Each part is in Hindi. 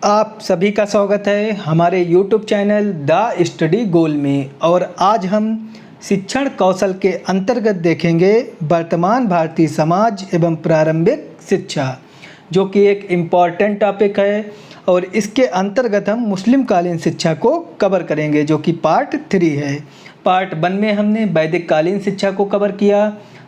आप सभी का स्वागत है हमारे YouTube चैनल द स्टडी गोल में। और आज हम शिक्षण कौशल के अंतर्गत देखेंगे वर्तमान भारतीय समाज एवं प्रारंभिक शिक्षा, जो कि एक इम्पॉर्टेंट टॉपिक है। और इसके अंतर्गत हम मुस्लिम कालीन शिक्षा को कवर करेंगे, जो कि पार्ट 3 है। पार्ट 1 में हमने वैदिक कालीन शिक्षा को कवर किया,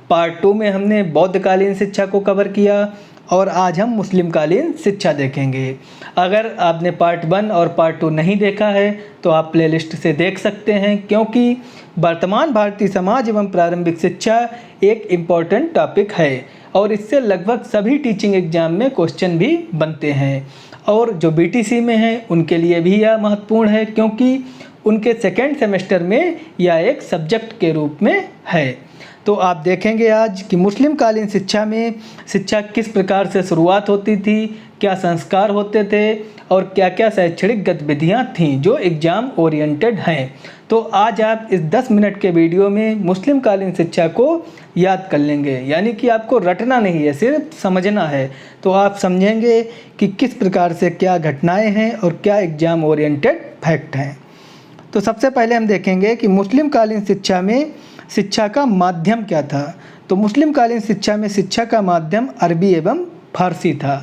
पार्ट 2 में हमने बौद्ध कालीन शिक्षा को कवर किया, और आज हम मुस्लिम कालीन शिक्षा देखेंगे। अगर आपने पार्ट 1 और पार्ट 2 नहीं देखा है तो आप प्लेलिस्ट से देख सकते हैं, क्योंकि वर्तमान भारतीय समाज एवं प्रारंभिक शिक्षा एक इम्पॉर्टेंट टॉपिक है और इससे लगभग सभी टीचिंग एग्जाम में क्वेश्चन भी बनते हैं। और जो बीटीसी में हैं उनके लिए भी यह महत्वपूर्ण है, क्योंकि उनके सेकेंड सेमेस्टर में यह एक सब्जेक्ट के रूप में है। तो आप देखेंगे आज कि मुस्लिम कालीन शिक्षा में शिक्षा किस प्रकार से शुरुआत होती थी, क्या संस्कार होते थे और क्या क्या शैक्षणिक गतिविधियां थीं जो एग्ज़ाम ओरिएंटेड हैं। तो आज आप इस 10 मिनट के वीडियो में मुस्लिम कालीन शिक्षा को याद कर लेंगे, यानी कि आपको रटना नहीं है, सिर्फ समझना है। तो आप समझेंगे कि किस प्रकार से क्या घटनाएँ हैं और क्या एग्ज़ाम ओरिएंटेड फैक्ट हैं। तो सबसे पहले हम देखेंगे कि मुस्लिम कालीन शिक्षा में शिक्षा का माध्यम क्या था। तो मुस्लिम कालीन शिक्षा में शिक्षा का माध्यम अरबी एवं फारसी था।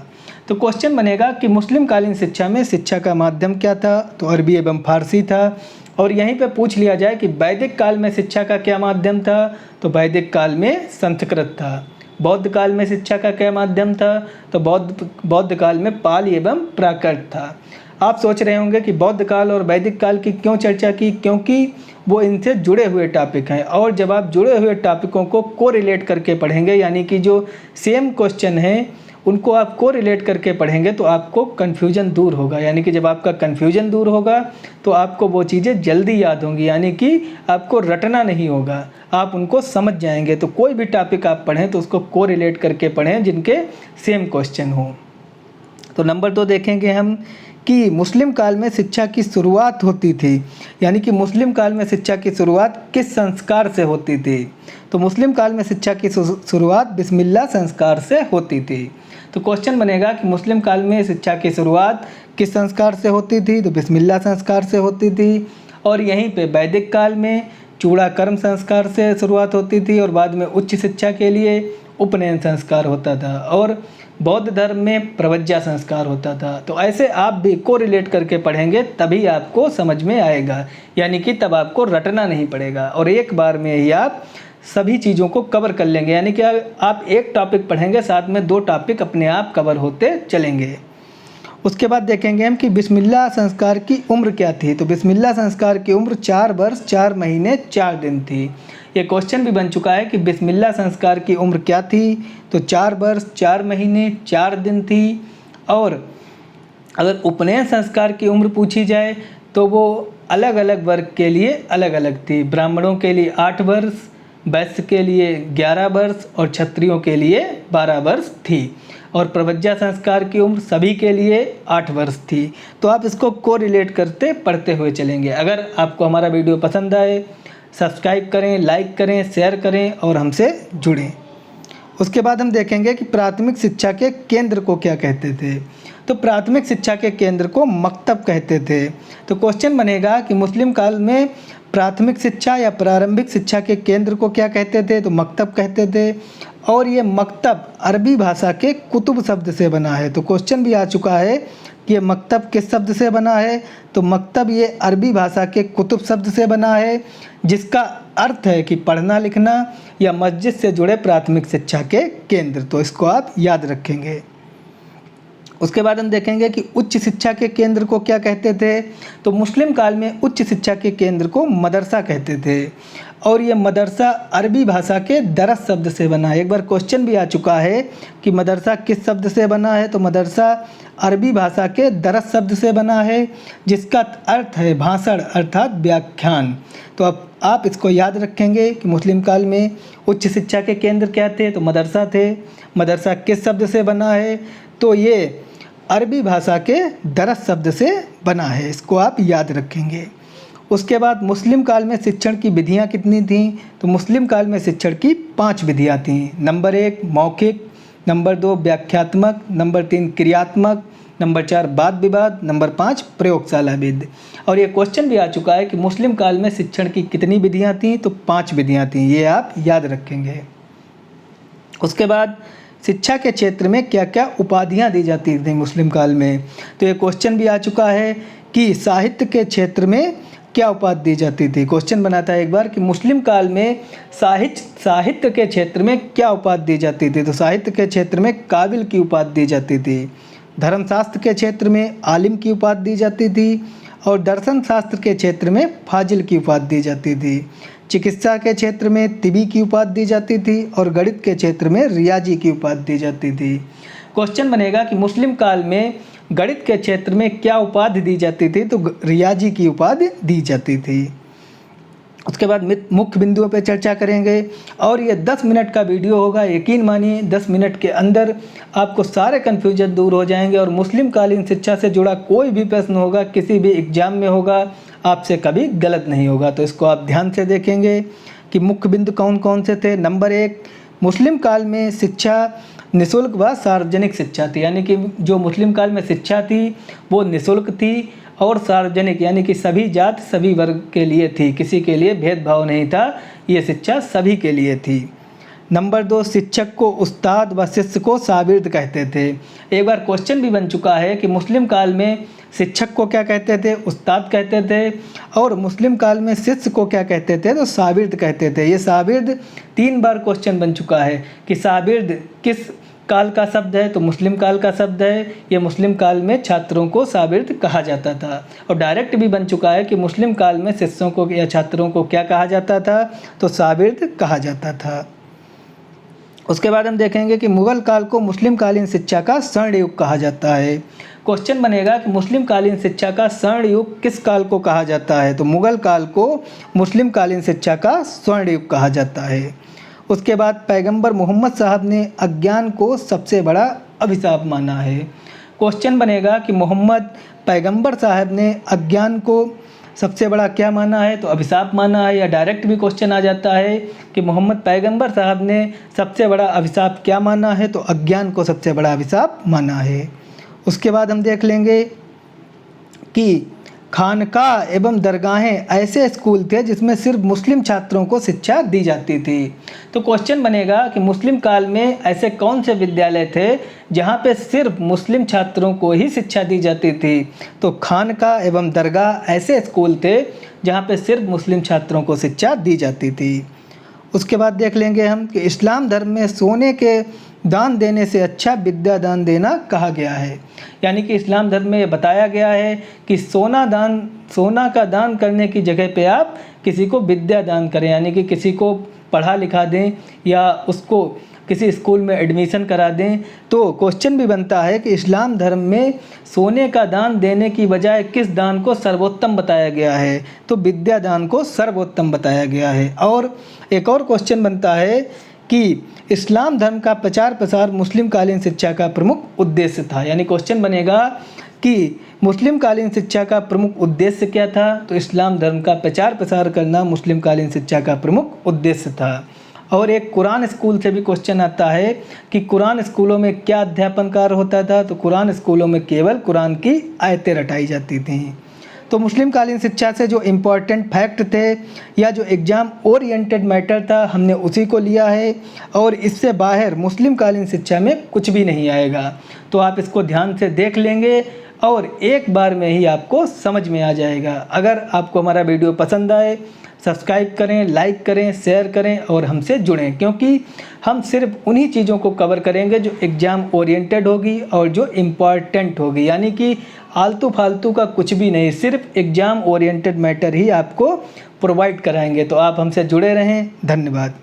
तो क्वेश्चन बनेगा कि मुस्लिम कालीन शिक्षा में शिक्षा का माध्यम क्या था, तो अरबी एवं फारसी था। और यहीं पे पूछ लिया जाए कि वैदिक काल में शिक्षा का क्या माध्यम था, तो वैदिक काल में संस्कृत था। बौद्ध काल में शिक्षा का क्या माध्यम था, तो बौद्ध काल में पाली एवं प्राकृत था। आप सोच रहे होंगे कि बौद्ध काल और वैदिक काल की क्यों चर्चा की, क्योंकि वो इनसे जुड़े हुए टॉपिक हैं। और जब आप जुड़े हुए टॉपिकों को कोरिलेट करके पढ़ेंगे, यानी कि जो सेम क्वेश्चन हैं उनको आप कोरिलेट करके पढ़ेंगे, तो आपको कन्फ्यूजन दूर होगा। यानी कि जब आपका कन्फ्यूजन दूर होगा तो आपको वो चीज़ें जल्दी याद होंगी, यानी कि आपको रटना नहीं होगा, आप उनको समझ जाएंगे। तो कोई भी टॉपिक आप पढ़ें तो उसको कोरिलेट करके पढ़ें जिनके सेम क्वेश्चन हो। तो नंबर 2 देखेंगे हम कि मुस्लिम काल में शिक्षा की शुरुआत होती थी, यानी कि मुस्लिम काल में शिक्षा की शुरुआत किस संस्कार से होती थी। तो मुस्लिम काल में शिक्षा की शुरुआत बिस्मिल्लाह संस्कार से होती थी। तो क्वेश्चन बनेगा कि मुस्लिम काल में शिक्षा की शुरुआत किस संस्कार से होती थी, तो बिस्मिल्लाह संस्कार से होती थी। और यहीं पे वैदिक काल में चूड़ाकर्म संस्कार से शुरुआत होती थी और बाद में उच्च शिक्षा के लिए उपनयन संस्कार होता था। और बौद्ध धर्म में प्रवज्जा संस्कार होता था। तो ऐसे आप भी कोरिलेट करके पढ़ेंगे तभी आपको समझ में आएगा, यानी कि तब आपको रटना नहीं पड़ेगा और एक बार में ही आप सभी चीज़ों को कवर कर लेंगे। यानी कि आप एक टॉपिक पढ़ेंगे, साथ में 2 टॉपिक अपने आप कवर होते चलेंगे। उसके बाद देखेंगे हम कि बिस्मिल्लाह संस्कार की उम्र क्या थी। तो बिस्मिल्लाह संस्कार की उम्र 4 वर्ष 4 महीने 4 दिन थी। ये क्वेश्चन भी बन चुका है कि बिस्मिल्लाह संस्कार की उम्र क्या थी, तो 4 वर्ष 4 महीने 4 दिन थी। और अगर उपनयन संस्कार की उम्र पूछी जाए तो वो अलग अलग वर्ग के लिए अलग अलग थी। ब्राह्मणों के लिए 8 वर्ष, वैश्य के लिए 11 वर्ष और क्षत्रियों के लिए 12 वर्ष थी। और प्रवज्जा संस्कार की उम्र सभी के लिए 8 वर्ष थी। तो आप इसको कोरिलेट करते पढ़ते हुए चलेंगे। अगर आपको हमारा वीडियो पसंद आए, सब्सक्राइब करें, लाइक करें, शेयर करें और हमसे जुड़ें। उसके बाद हम देखेंगे कि प्राथमिक शिक्षा के केंद्र को क्या कहते थे। तो प्राथमिक शिक्षा के केंद्र को मकतब कहते थे। तो क्वेश्चन बनेगा कि मुस्लिम काल में प्राथमिक शिक्षा या प्रारंभिक शिक्षा के केंद्र को क्या कहते थे, तो मकतब कहते थे। और ये मकतब अरबी भाषा के कुतुब शब्द से बना है। तो क्वेश्चन भी आ चुका है कि ये मकतब किस शब्द से बना है, तो मकतब ये अरबी भाषा के कुतुब शब्द से बना है, जिसका अर्थ है कि पढ़ना लिखना या मस्जिद से जुड़े प्राथमिक शिक्षा के केंद्र। तो इसको आप याद रखेंगे। उसके बाद हम देखेंगे कि उच्च शिक्षा के केंद्र को क्या कहते थे। तो मुस्लिम काल में उच्च शिक्षा के केंद्र को मदरसा कहते थे। और ये मदरसा अरबी भाषा के दरस शब्द से बना है। एक बार क्वेश्चन भी आ चुका है कि मदरसा किस शब्द से बना है, तो मदरसा अरबी भाषा के दरस शब्द से बना है, जिसका अर्थ है भाषण अर्थात व्याख्यान। तो अब आप इसको याद रखेंगे कि मुस्लिम काल में उच्च शिक्षा के केंद्र क्या थे, तो मदरसा थे। मदरसा किस शब्द से बना है, तो ये अरबी भाषा के दरस शब्द से बना है। इसको आप याद रखेंगे। उसके बाद मुस्लिम काल में शिक्षण की विधियां कितनी थीं, तो मुस्लिम काल में शिक्षण की 5 विधियां थीं। नंबर 1 मौखिक, नंबर 2 व्याख्यात्मक, नंबर 3 क्रियात्मक, नंबर 4 वाद विवाद, नंबर 5 प्रयोगशाला विद। और ये क्वेश्चन भी आ चुका है कि मुस्लिम काल में शिक्षण की कितनी विधियाँ थीं, तो 5 विधियाँ थीं, ये आप याद रखेंगे। उसके बाद शिक्षा के क्षेत्र में क्या क्या उपाधियाँ दी जाती थी मुस्लिम काल में, तो ये क्वेश्चन भी आ चुका है कि साहित्य के क्षेत्र में क्या उपाधि दी जाती थी। क्वेश्चन बनाता है एक बार कि मुस्लिम काल में साहित्य के क्षेत्र में क्या उपाधि दी जाती थी, तो साहित्य के क्षेत्र में काबिल की उपाधि दी जाती थी। धर्मशास्त्र के क्षेत्र में आलिम की उपाधि दी जाती थी और दर्शन शास्त्र के क्षेत्र में फाजिल की उपाधि दी जाती थी। चिकित्सा के क्षेत्र में तिबी की उपाधि दी जाती थी और गणित के क्षेत्र में रियाजी की उपाधि दी जाती थी। क्वेश्चन बनेगा कि मुस्लिम काल में गणित के क्षेत्र में क्या उपाधि दी जाती थी, तो रियाजी की उपाधि दी जाती थी। उसके बाद मुख्य बिंदुओं पर चर्चा करेंगे और ये 10 मिनट का वीडियो होगा। यकीन मानिए 10 मिनट के अंदर आपको सारे कन्फ्यूजन दूर हो जाएंगे और मुस्लिम कालीन शिक्षा से जुड़ा कोई भी प्रश्न होगा, किसी भी एग्जाम में होगा, आपसे कभी गलत नहीं होगा। तो इसको आप ध्यान से देखेंगे कि मुख्य बिंदु कौन कौन से थे। नंबर 1, मुस्लिम काल में शिक्षा निःशुल्क व सार्वजनिक शिक्षा थी, यानी कि जो मुस्लिम काल में शिक्षा थी वो निःशुल्क थी और सार्वजनिक, यानी कि सभी जात सभी वर्ग के लिए थी, किसी के लिए भेदभाव नहीं था, ये शिक्षा सभी के लिए थी। नंबर 2, शिक्षक को उस्ताद व शिष्य को शागिर्द कहते थे। एक बार क्वेश्चन भी बन चुका है कि मुस्लिम काल में शिक्षक को क्या कहते थे, उस्ताद कहते थे, और मुस्लिम काल में शिष्य को क्या कहते थे, तो शागिर्द कहते थे। ये शागिर्द 3 बार क्वेश्चन बन चुका है कि शागिर्द किस काल का शब्द है, तो मुस्लिम काल का शब्द है। ये मुस्लिम काल में छात्रों को शागिर्द कहा जाता था। और डायरेक्ट भी बन चुका है कि मुस्लिम काल में शिष्यों को या छात्रों को क्या कहा जाता था, तो शागिर्द कहा जाता था। उसके बाद हम देखेंगे कि मुगल काल को मुस्लिम कालीन शिक्षा का स्वर्ण युग कहा जाता है। क्वेश्चन बनेगा कि मुस्लिम कालीन शिक्षा का स्वर्ण युग किस काल को कहा जाता है, तो मुगल काल को मुस्लिम कालीन शिक्षा का स्वर्ण युग कहा जाता है। उसके बाद पैगंबर मोहम्मद साहब ने अज्ञान को सबसे बड़ा अभिशाप माना है। क्वेश्चन बनेगा कि मोहम्मद पैगंबर साहब ने अज्ञान को सबसे बड़ा क्या माना है, तो अभिशाप माना है। या डायरेक्ट भी क्वेश्चन आ जाता है कि मोहम्मद पैगंबर साहब ने सबसे बड़ा अभिशाप क्या माना है, तो अज्ञान को सबसे बड़ा अभिशाप माना है। उसके बाद हम देख लेंगे कि खानकाह एवं दरगाहें ऐसे स्कूल थे जिसमें सिर्फ मुस्लिम छात्रों को शिक्षा दी जाती थी। तो क्वेश्चन बनेगा कि मुस्लिम काल में ऐसे कौन से विद्यालय थे जहाँ पे सिर्फ मुस्लिम छात्रों को ही शिक्षा दी जाती थी, तो खानकाह एवं दरगाह ऐसे स्कूल थे जहाँ पे सिर्फ मुस्लिम छात्रों को शिक्षा दी जाती थी। उसके बाद देख लेंगे हम कि इस्लाम धर्म में सोने के दान देने से अच्छा विद्या दान देना कहा गया है। यानी कि इस्लाम धर्म में ये बताया गया है कि सोना का दान करने की जगह पे आप किसी को विद्या दान करें, यानी कि किसी को पढ़ा लिखा दें या उसको किसी स्कूल में एडमिशन करा दें। तो क्वेश्चन भी बनता है कि इस्लाम धर्म में सोने का दान देने की बजाय किस दान को सर्वोत्तम बताया गया है, तो विद्या दान को सर्वोत्तम बताया गया है। और एक और क्वेश्चन बनता है कि इस्लाम धर्म का प्रचार प्रसार मुस्लिम कालीन शिक्षा का प्रमुख उद्देश्य था। यानी क्वेश्चन बनेगा कि मुस्लिम कालीन शिक्षा का प्रमुख उद्देश्य क्या था, तो इस्लाम धर्म का प्रचार प्रसार करना मुस्लिम कालीन शिक्षा का प्रमुख उद्देश्य था। और एक कुरान स्कूल से भी क्वेश्चन आता है कि कुरान स्कूलों में क्या अध्यापन कार्य होता था, तो कुरान स्कूलों में केवल कुरान की आयतें रटाई जाती थीं। तो मुस्लिम कालीन शिक्षा से जो इम्पॉर्टेंट फैक्ट थे या जो एग्ज़ाम ओरिएंटेड मैटर था, हमने उसी को लिया है और इससे बाहर मुस्लिम कालीन शिक्षा में कुछ भी नहीं आएगा। तो आप इसको ध्यान से देख लेंगे और एक बार में ही आपको समझ में आ जाएगा। अगर आपको हमारा वीडियो पसंद आए, सब्सक्राइब करें, लाइक करें, शेयर करें और हमसे जुड़ें, क्योंकि हम सिर्फ उन्हीं चीज़ों को कवर करेंगे जो एग्ज़ाम ओरिएंटेड होगी और जो इम्पॉर्टेंट होगी। यानी कि आलतू फालतू का कुछ भी नहीं, सिर्फ एग्ज़ाम ओरिएंटेड मैटर ही आपको प्रोवाइड कराएंगे। तो आप हमसे जुड़े रहें। धन्यवाद।